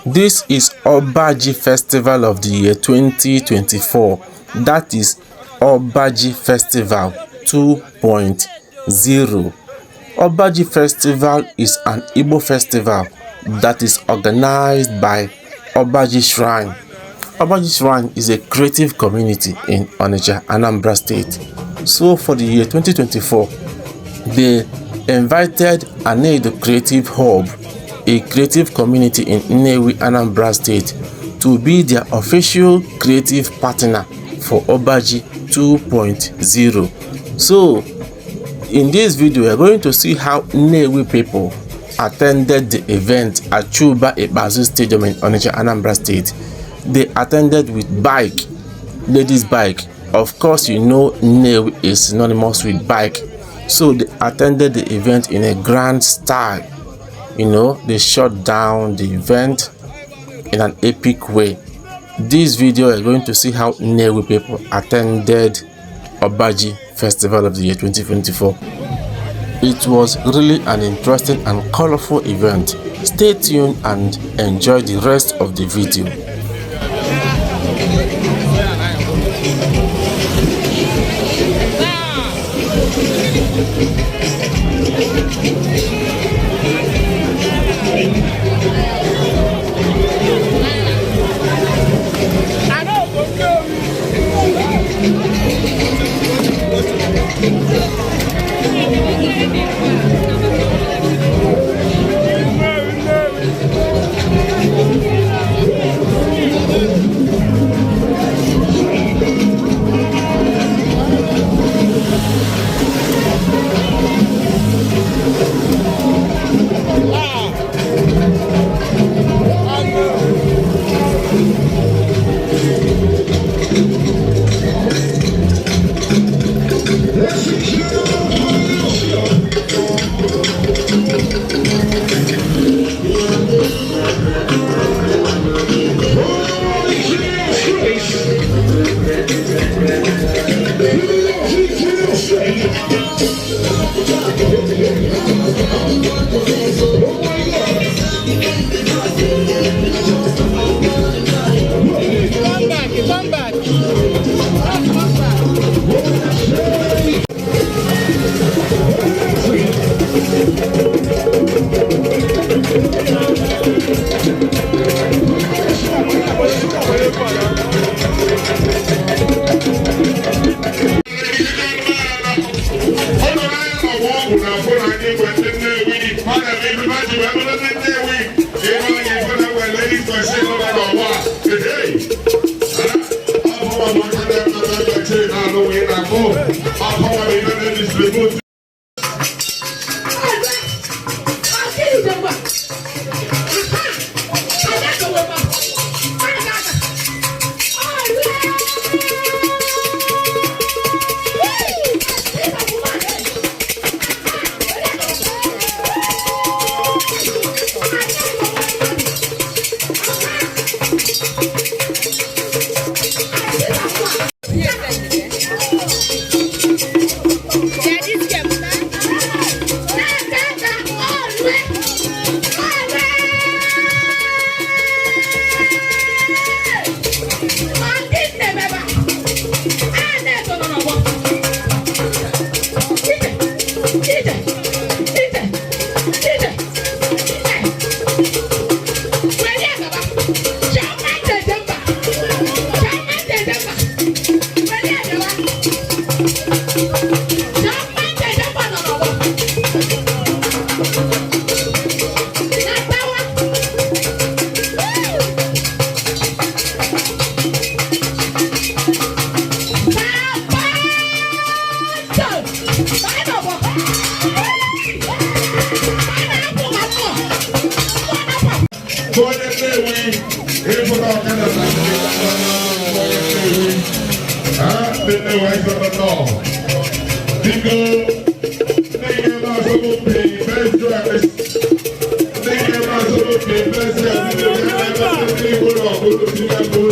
This is Obaji Festival of the year 2024. That is Obaji Festival 2.0. Obaji Festival is an Igbo festival that is organized by Obaji Shrine. Obaji Shrine is a creative community in Onitsha, Anambra State. So for the year 2024, they invited Nnewi Creative Hub, a creative community in Nnewi, Anambra State, to be their official creative partner for Obaji 2.0. So, in this video, we are going to see how Nnewi people attended the event at Chụba Ikpeazụ Stadium in Onitsha, Anambra State. They attended with bike, ladies' bike. Of course, you know Nnewi is synonymous with bike. So they attended the event in a grand style. You know, they shut down the event in an epic way. This video is going to see how Nnewi people attended Obaji Festival of the year 2024. It was really an interesting and colorful event. Stay tuned and enjoy the rest of the video. Come back. Jump Thank you.